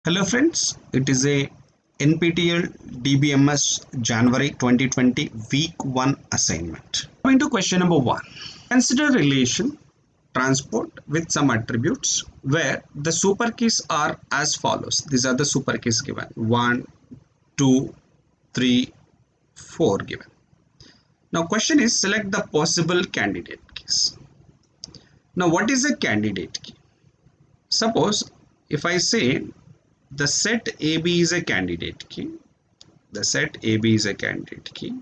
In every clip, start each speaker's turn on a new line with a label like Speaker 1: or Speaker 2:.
Speaker 1: Hello friends, it is a NPTEL DBMS January 2020 week 1 assignment. Coming to question number 1. Consider relation transport with some attributes where the super keys are as follows. These are the super keys given 1, 2, 3, 4 given. Now question is select the possible candidate keys. Now what is a candidate key? Suppose if I say the set AB is a candidate key. The set AB is a candidate key.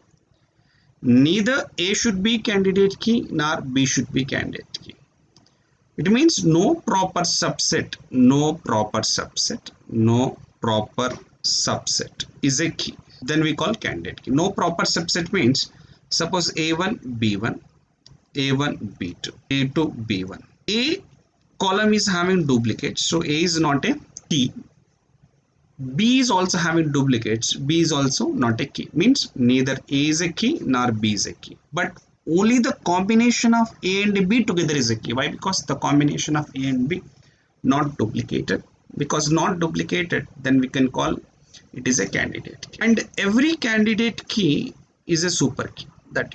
Speaker 1: Neither A should be candidate key nor B should be candidate key. It means no proper subset is a key. Then we call candidate key. No proper subset means suppose A1, B1, A1, B2, A2, B1. A column is having duplicates, so A is not a key. B is also having duplicates. B is also not a key. Means neither A is a key nor B is a key. But only the combination of A and B together is a key. Why? Because the combination of A and B not duplicated. Because not duplicated, then we can call it is a candidate key. And every candidate key is a super key. That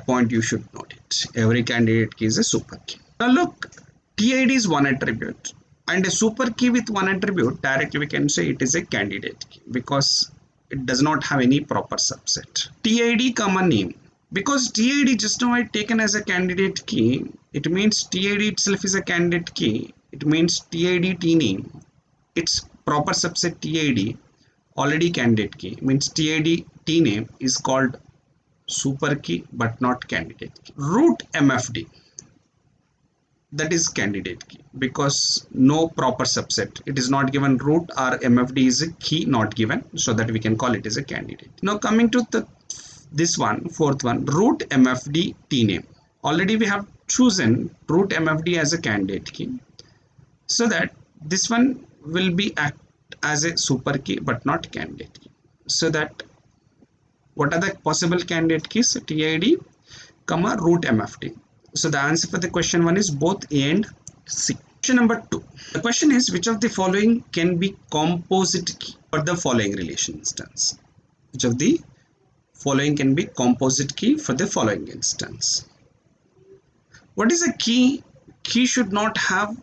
Speaker 1: point you should note it. Every candidate key is a super key. Now look, TID is one attribute. And a super key with one attribute, directly we can say it is a candidate key because it does not have any proper subset. TID comma name. Because TID just now I taken as a candidate key, it means TID itself is a candidate key. It means TID T name. Its proper subset TID already candidate key. It means TID T name is called super key but not candidate key. Root MFD. That is candidate key because no proper subset. It is not given root or MFD is a key not given, so that we can call it as a candidate. Now coming to this one, fourth one, root MFD T name. Already we have chosen root MFD as a candidate key, so that this one will be act as a super key but not candidate key. So that what are the possible candidate keys? TID comma root MFD. So the answer for the question 1 is both A and C. Question number 2. The question is which of the following can be composite key for the following relation instance? Which of the following can be composite key for the following instance? What is a key? Key should not have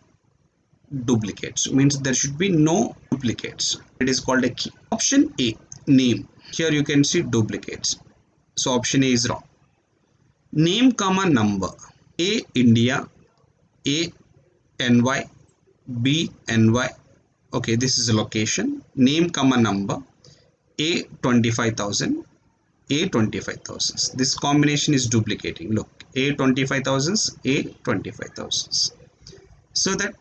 Speaker 1: duplicates. Means there should be no duplicates. It is called a key. Option A, name. Here you can see duplicates. So option A is wrong. Name comma number. A India, A NY, B NY. Okay, this is a location. Name comma number. A 25,000, A 25,000. This combination is duplicating. Look, A 25,000, A 25,000. So that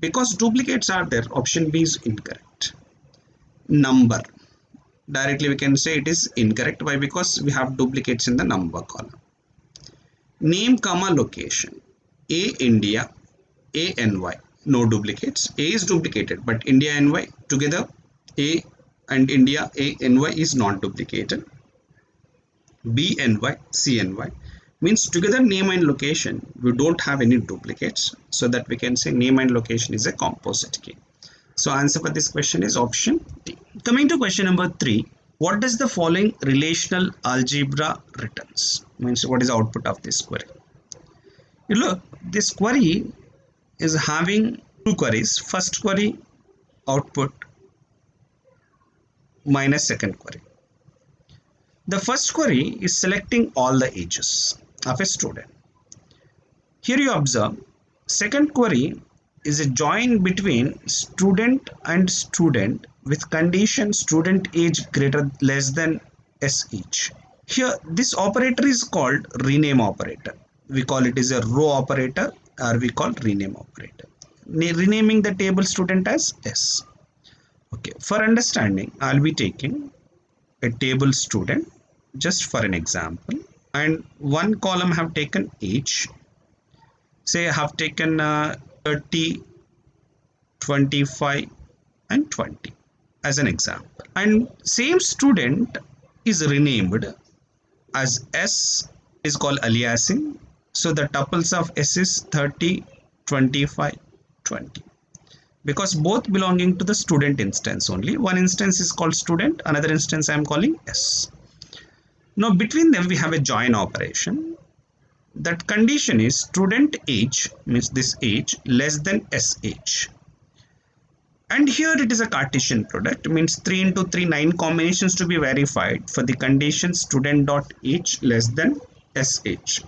Speaker 1: because duplicates are there, option B is incorrect. Number. Directly we can say it is incorrect. Why? Because we have duplicates in the number column. Name comma location. A India, A NY. No duplicates. A is duplicated, but India NY together A and India A NY is not duplicated. B NY, C NY means together name and location we don't have any duplicates, so that we can say name and location is a composite key. So answer for this question is option D. Coming to question number 3. What does the following relational algebra returns? Means what is the output of this query? You look, this query is having two queries. First query output minus second query. The first query is selecting all the ages of a student. Here you observe second query is a join between student and student with condition student age greater less than S each. Here this operator is called rename operator. We call it as a row operator or we call rename operator. Renaming the table student as S. Okay, for understanding I'll be taking a table student just for an example, and one column have taken age. Say I have taken 30, 25 and 20 as an example, and same student is renamed as S, is called aliasing. So the tuples of S is 30, 25, 20. because both belonging to the student instance only. One instance is called student, another instance I am calling S. Now between them we have a join operation. That condition is student age, means this age, less than sh. And here it is a Cartesian product, means 3 into 3, 9 combinations to be verified for the condition student dot age less than sh.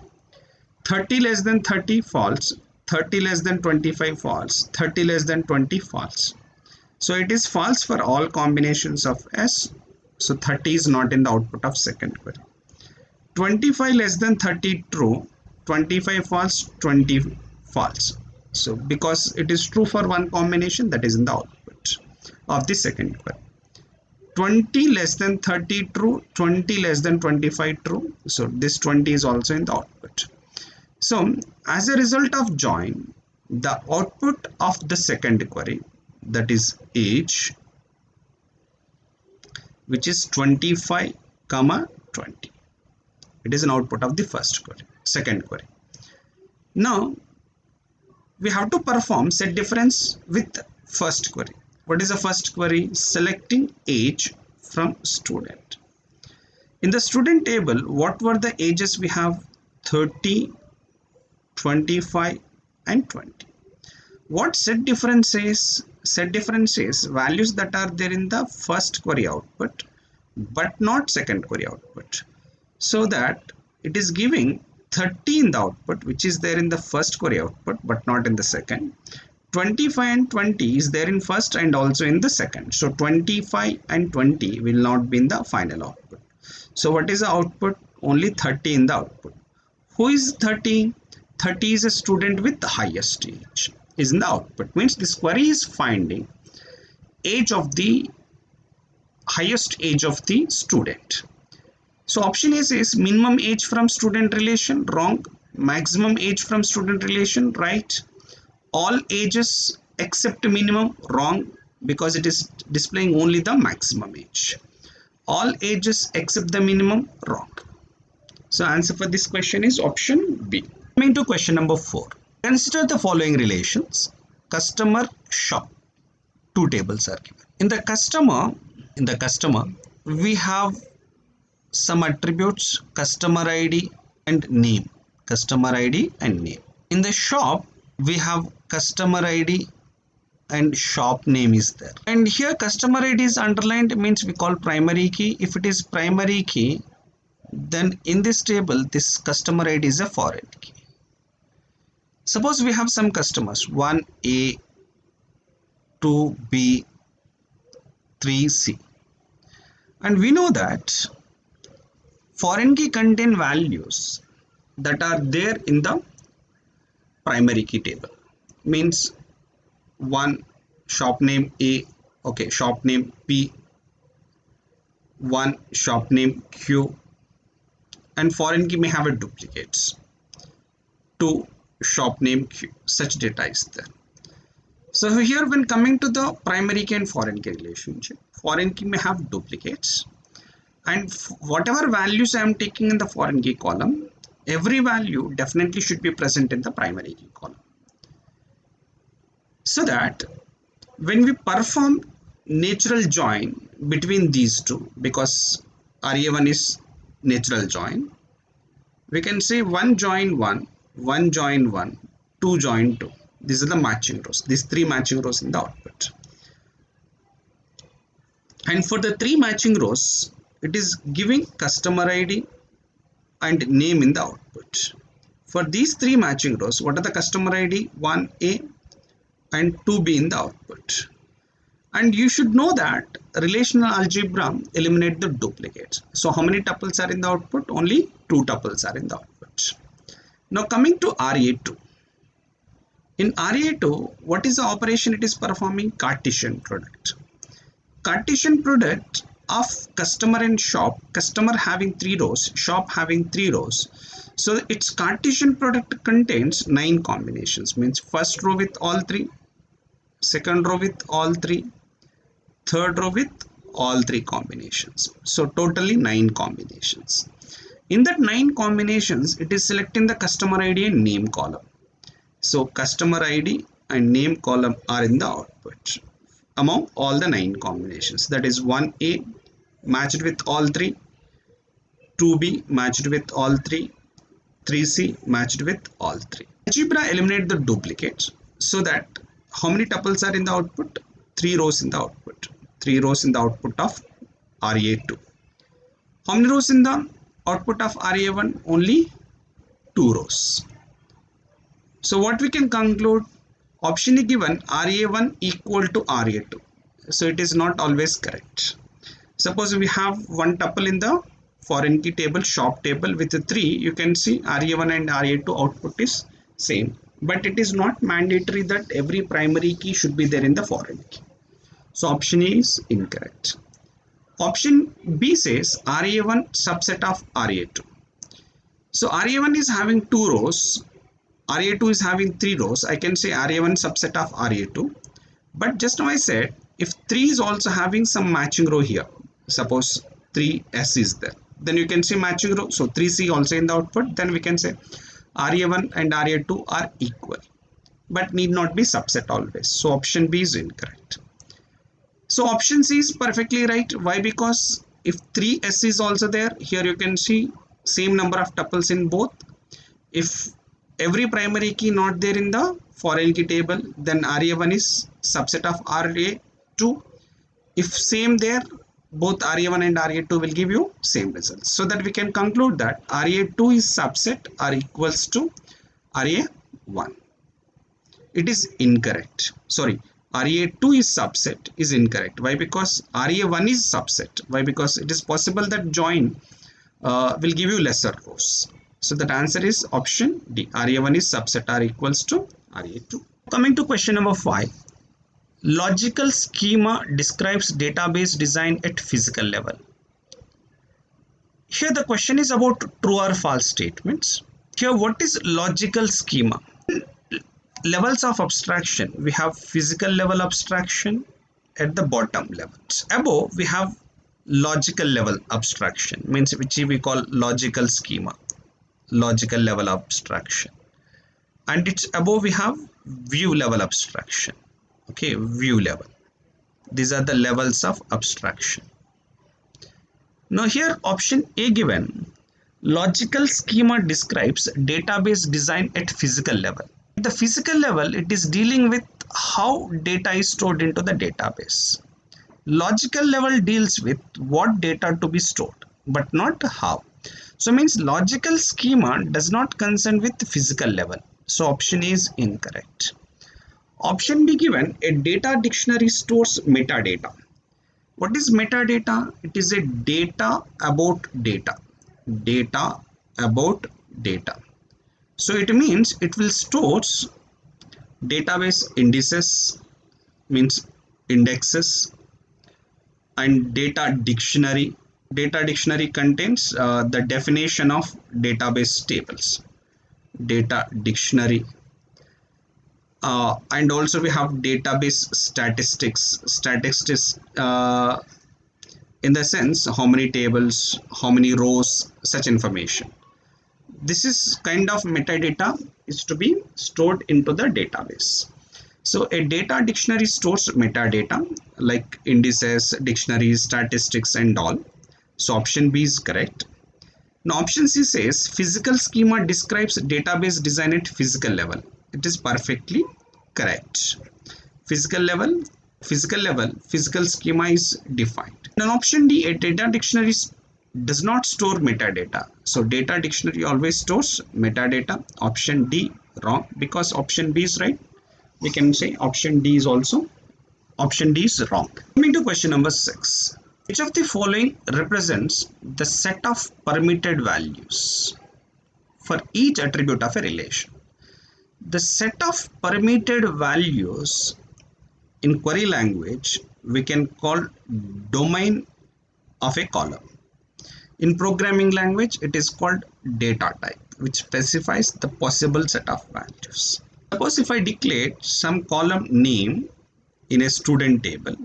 Speaker 1: 30 less than 30 false, 30 less than 25 false, 30 less than 20 false. So it is false for all combinations of S. So 30 is not in the output of second query. 25 less than 30 true, 25 false, 20 false. So because it is true for one combination, that is in the output of the second query. 20 less than 30 true, 20 less than 25 true. So this 20 is also in the output. So as a result of join, the output of the second query, that is age, which is 25 comma 20. It is an output of the first query, second query. Now we have to perform set difference with first query. What is the first query? Selecting age from student. In the student table, what were the ages we have? 30, 25 and 20. What set difference is? Set difference is values that are there in the first query output but not second query output. So that it is giving 30 in the output, which is there in the first query output but not in the second. 25 and 20 is there in first and also in the second. So 25 and 20 will not be in the final output. So what is the output? Only 30 in the output. Who is 30? 30 is a student with the highest age, is in the output. Means this query is finding age of the highest age of the student. So option A is minimum age from student relation, wrong. Maximum age from student relation, right. All ages except minimum, wrong, because it is displaying only the maximum age. All ages except the minimum, wrong. So answer for this question is option B. Coming to question number 4. Consider the following relations. Customer, shop. Two tables are given. In the customer, we have some attributes, customer ID and name. Customer ID and name. In the shop, we have customer ID and shop name is there. And here customer ID is underlined, means we call primary key. If it is primary key, then in this table, this customer ID is a foreign key. Suppose we have some customers, 1A, 2B, 3C. And we know that foreign key contain values that are there in the primary key table. Means 1 shop name A, okay, shop name P, 1 shop name Q, and foreign key may have a duplicates. 2 shop name Q, such data is there. So here when coming to the primary key and foreign key relationship, foreign key may have duplicates, and whatever values I am taking in the foreign key column, every value definitely should be present in the primary key column. So that when we perform natural join between these two, because RA1 is natural join, we can say 1 join 1, 1 join 1, 2 join 2. These are the matching rows. These 3 matching rows in the output. And for the 3 matching rows, it is giving customer ID and name in the output. For these 3 matching rows, what are the customer ID? 1A and 2B in the output. And you should know that relational algebra eliminate the duplicates. So how many tuples are in the output? Only 2 tuples are in the output. Now coming to RA2. In RA2, what is the operation it is performing? Cartesian product. Cartesian product of customer and shop, customer having 3 rows, shop having 3 rows. So its Cartesian product contains 9 combinations, means first row with all 3, second row with all 3, third row with all 3 combinations. So totally 9 combinations. In that 9 combinations, it is selecting the customer ID and name column. So customer ID and name column are in the output among all the 9 combinations. That is 1A matched with all 3, 2B matched with all 3, 3C matched with all 3. Algebra eliminate the duplicates so that how many tuples are in the output? 3 rows in the output. 3 rows in the output of RA2. How many rows in the output of RA1? Only 2 rows. So what we can conclude? Option is given RA1 equal to RA2. So it is not always correct. Suppose we have one tuple in the foreign key table, shop table with 3, you can see RA1 and RA2 output is same. But it is not mandatory that every primary key should be there in the foreign key. So option A is incorrect. Option B says RA1 subset of RA2. So RA1 is having 2 rows, RA2 is having 3 rows. I can say RA1 subset of RA2. But just now I said if 3 is also having some matching row here, suppose 3S is there, then you can say matching row. So 3C also in the output, then we can say RA1 and RA2 are equal, but need not be subset always. So option B is incorrect. So option C is perfectly right. Why? Because if 3S is also there, here you can see same number of tuples in both. If every primary key not there in the foreign key table, then RA1 is subset of RA2. If same there, both RA1 and RA2 will give you same results. So that we can conclude that RA2 is subset or equals to RA1. It is incorrect. Sorry, RA2 is subset is incorrect. Why? Because RA1 is subset. Why? Because it is possible that join will give you lesser rows. So that answer is option D. RA1 is subset or equals to RA2. Coming to question number 5. Logical schema describes database design at physical level. Here the question is about true or false statements. Here what is logical schema? Levels of abstraction. We have physical level abstraction at the bottom levels. Above we have logical level abstraction, means which we call logical schema. Logical level abstraction, and it's above we have view level abstraction. Okay, view level. These are the levels of abstraction. Now here option A given, logical schema describes database design at physical level. At the physical level, it is dealing with how data is stored into the database. Logical level deals with what data to be stored, but not how. So means logical schema does not concern with physical level. So option A is incorrect. Option B given, a data dictionary stores metadata. What is metadata? It is a data about data. Data about data. So it means it will store database indices, means indexes, and data dictionary. Data dictionary contains the definition of database tables. Data dictionary. And also we have database statistics. Statistics in the sense how many tables, how many rows, such information. This is kind of metadata is to be stored into the database. So a data dictionary stores metadata like indices, dictionaries, statistics and all. So option B is correct. Now option C says physical schema describes database design at physical level. It is perfectly correct. Physical level, physical schema is defined. Now option D, a data dictionary does not store metadata. So data dictionary always stores metadata. Option D wrong, because option B is right. We can say option D is also, option D is wrong. Coming to question number 6. Which of the following represents the set of permitted values for each attribute of a relation? The set of permitted values in query language we can call domain of a column. In programming language it is called data type, which specifies the possible set of values. Suppose if I declare some column name in a student table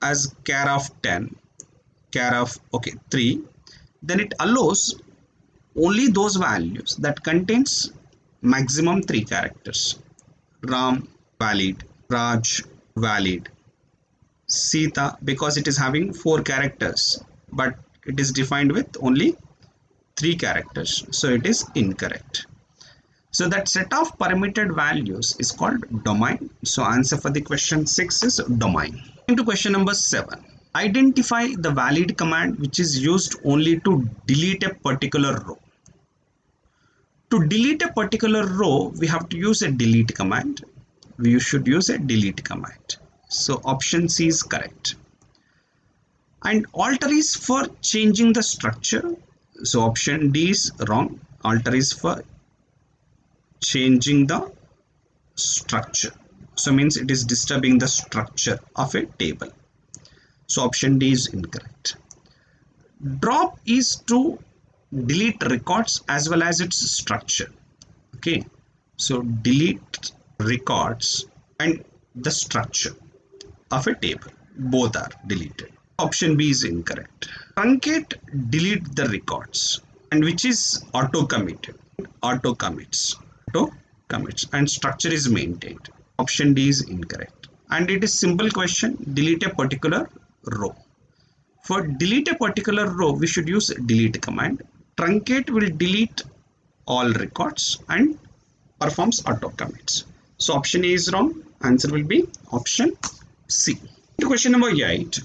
Speaker 1: as char of 10, char of 3, then it allows only those values that contains maximum 3 characters. Ram valid, Raj valid, Sita because it is having 4 characters but it is defined with only 3 characters, so it is incorrect. So that set of permitted values is called domain. So answer for the question 6 is domain. Into question number 7. Identify the valid command which is used only to delete a particular row. To delete a particular row, we have to use a delete command. We should use a delete command. So option C is correct. And alter is for changing the structure. So option D is wrong. Alter is for changing the structure. So means it is disturbing the structure of a table. So option D is incorrect. Drop is to delete records as well as its structure. Okay, so delete records and the structure of a table, both are deleted. Option B is incorrect. Truncate delete the records, and which is auto committed. Auto commits and structure is maintained. Option D is incorrect. And it is simple question, delete a particular row. For delete a particular row, we should use delete command. Truncate will delete all records and performs auto commits. So option A is wrong. Answer will be option C. Question number 8.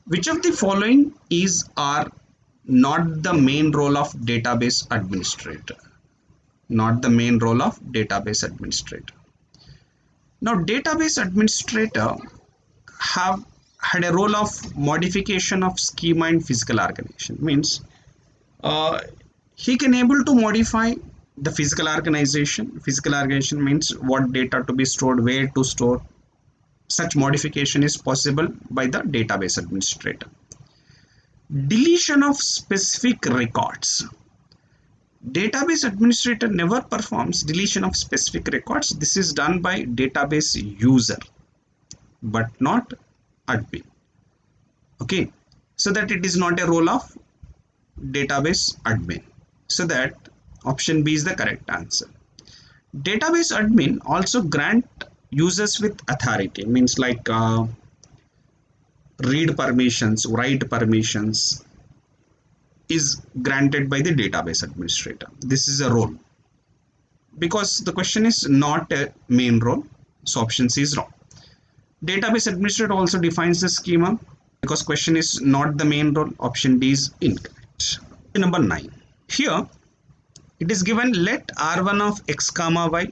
Speaker 1: Which of the following is or not the main role of database administrator? Not the main role of database administrator. Now database administrator have had a role of modification of schema and physical organization. Means he can able to modify the physical organization. Physical organization means what data to be stored, where to store. Such modification is possible by the database administrator. Deletion of specific records. Database administrator never performs deletion of specific records. This is done by database user but not admin. Okay, so that it is not a role of database admin. So that option B is the correct answer. Database admin also grant users with authority, means like read permissions, write permissions is granted by the database administrator. This is a role. Because the question is not a main role, so option C is wrong. Database administrator also defines the schema. Because question is not the main role, option D is incorrect. Number 9. Here it is given let R1 of x comma y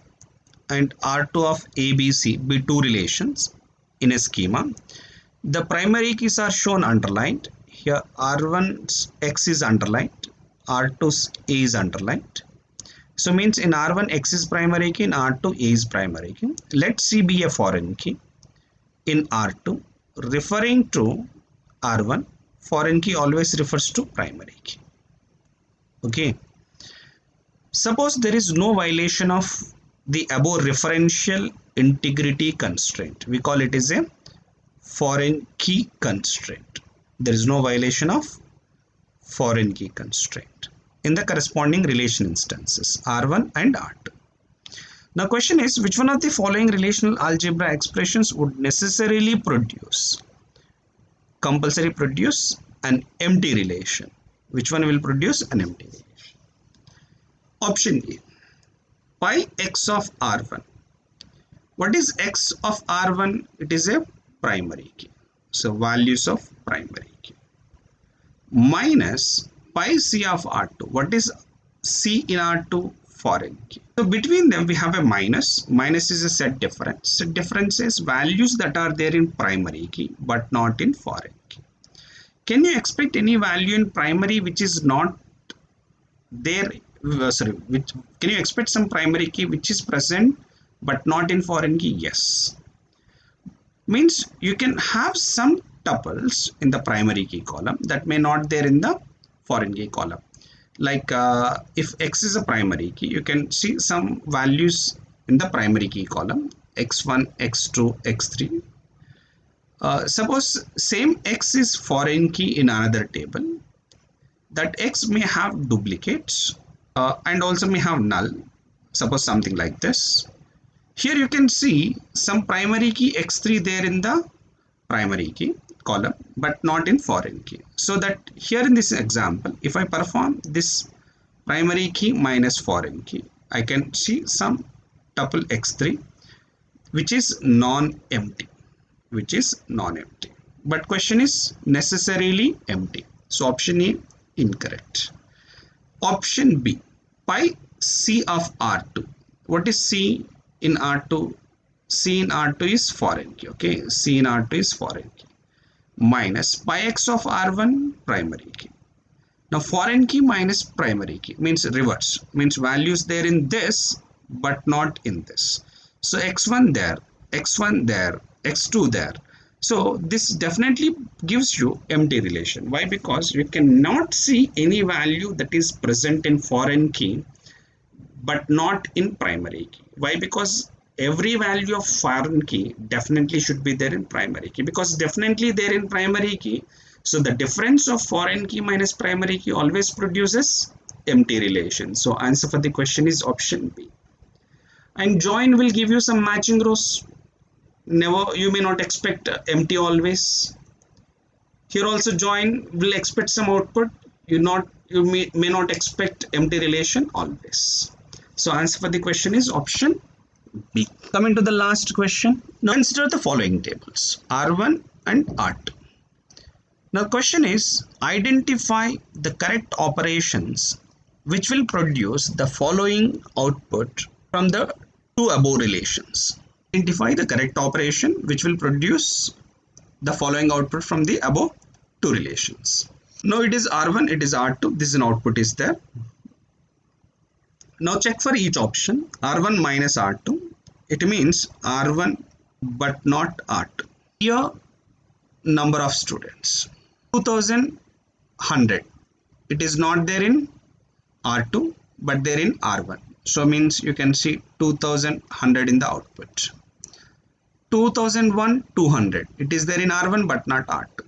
Speaker 1: and R2 of ABC be two relations in a schema. The primary keys are shown underlined. Here R1's x is underlined, R2's a is underlined. So means in R1 x is primary key, in R2 a is primary key. Let C be a foreign key in R2. Referring to R1, foreign key always refers to primary key. Okay. Suppose there is no violation of the above referential integrity constraint. We call it as a foreign key constraint. There is no violation of foreign key constraint in the corresponding relation instances R1 and R2. Now question is, which one of the following relational algebra expressions would necessarily produce, compulsory produce an empty relation? Which one will produce an empty relation? Option A, pi x of R1. What is x of R1? It is a primary key. So values of primary key. Minus pi c of R2. What is c in R2? Foreign key. So between them we have a minus. Minus is a set difference. Set difference is values that are there in primary key but not in foreign key. Can you expect any value in primary which is not there? Can you expect some primary key which is present but not in foreign key? Yes. Means you can have some tuples in the primary key column that may not there in the foreign key column. Like if x is a primary key, you can see some values in the primary key column, x1, x2, x3. Suppose same x is foreign key in another table, that x may have duplicates and also may have null. Suppose something like this. Here you can see some primary key x3 there in the primary key column, but not in foreign key. So that here in this example, if I perform this primary key minus foreign key, I can see some tuple x3 which is non-empty, but question is necessarily empty. So option A incorrect. Option B, pi c of R2. What is C in R2? C in R2 is foreign key. Okay, C in R2 is foreign key. Minus pi x of R1 primary key. Now foreign key minus primary key means reverse, means values there in this but not in this. So x1 there, x1 there, x2 there. So this definitely gives you empty relation. Why? Because you cannot see any value that is present in foreign key but not in primary key. Why? Because every value of foreign key definitely should be there in primary key, because definitely there in primary key. So the difference of foreign key minus primary key always produces empty relation. So answer for the question is option B. And join will give you some matching rows. Never, you may not expect empty always. Here also join will expect some output. You may not expect empty relation always. So answer for the question is option B. Coming to the last question. Now consider the following tables, R1 and R2. Now the question is, identify the correct operations which will produce the following output from the two above relations. Identify the correct operation which will produce the following output from the above two relations. Now it is R1, it is R2, this is an output is there. Now check for each option. R1 minus R2, it means R1 but not R2. Here number of students 2100, it is not there in R2 but there in R1. So means you can see 2100 in the output. 2001 200, it is there in R1 but not R2.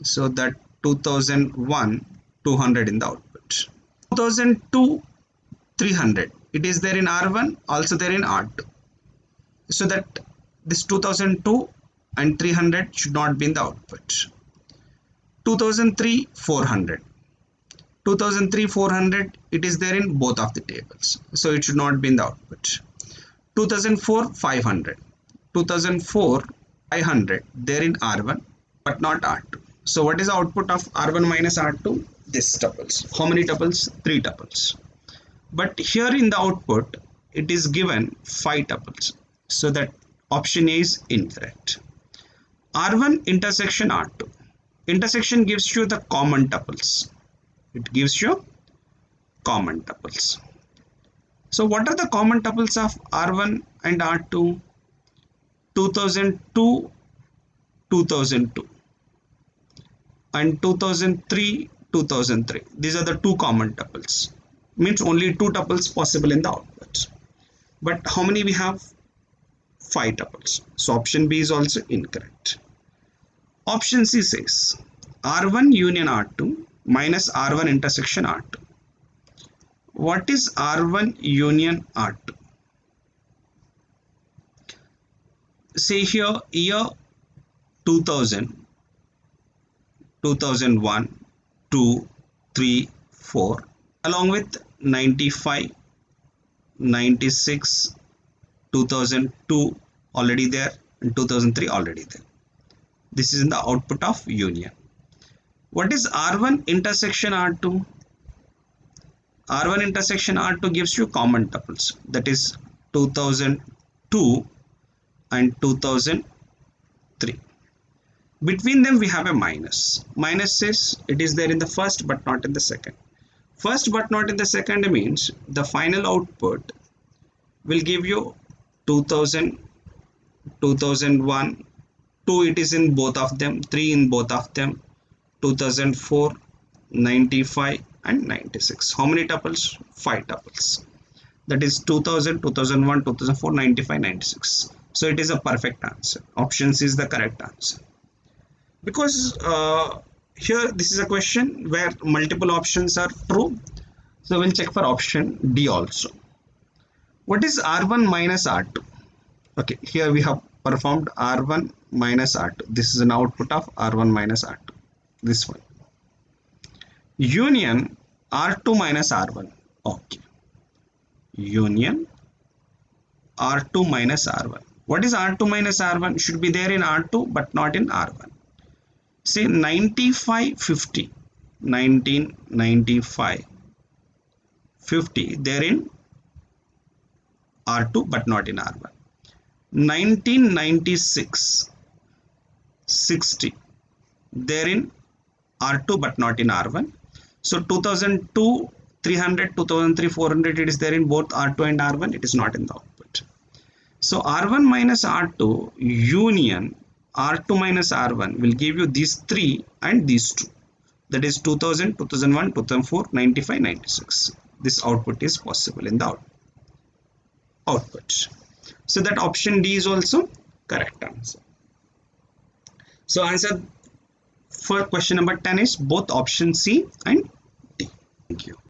Speaker 1: So that 2001 200 in the output. 2002 300, it is there in R1, also there in R2. So that this 2002 and 300 should not be in the output. 2003 400, 2003 400, it is there in both of the tables, so it should not be in the output. 2004 500, 2004 500 there in R1 but not R2. So what is the output of R1 minus R2? This tuples. How many tuples? 3 tuples. But here in the output it is given 5 tuples, so that option A is incorrect. R1 intersection R2. Intersection gives you the common tuples. It gives you common tuples. So what are the common tuples of R1 and R2? 2002 2002 and 2003 2003. These are the two common tuples. Means only 2 tuples possible in the output. But how many we have? 5 tuples. So option B is also incorrect. Option C says R1 union R2 minus R1 intersection R2. What is R1 union R2? Say here year 2000, 2001, 2, 3, 4 along with 95, 96, 2002 already there and 2003 already there. This is in the output of union. What is R1 intersection R2? R1 intersection R2 gives you common tuples, that is 2002 and 2003. Between them we have a minus. Minus says it is there in the first but not in the second. First but not in the second means the final output will give you 2000, 2001, 2 it is in both of them, 3 in both of them, 2004, 95 and 96. How many tuples? 5 tuples. That is 2000, 2001, 2004, 95, 96. So it is a perfect answer. Option C is the correct answer. Because here this is a question where multiple options are true. So we'll check for option D also. What is R1 minus R2? Okay, here we have performed R1 minus R2. This is an output of R1 minus R2. This one. Union R2 minus R1. Okay. Union R2 minus R1. What is R2 minus R1? Should be there in R2 but not in R1. Say 95 50. 1995 50. There in R2 but not in R1. 1996 60. There in R2 but not in R1. So 2002 300, 2003 400, it is there in both R2 and R1. It is not in the output. So R1 minus R2 union R2 minus R1 will give you these three and these two. That is 2000, 2001, 2004, 95, 96. This output is possible in the output. So that option D is also correct answer. So answer for question number 10 is both option C and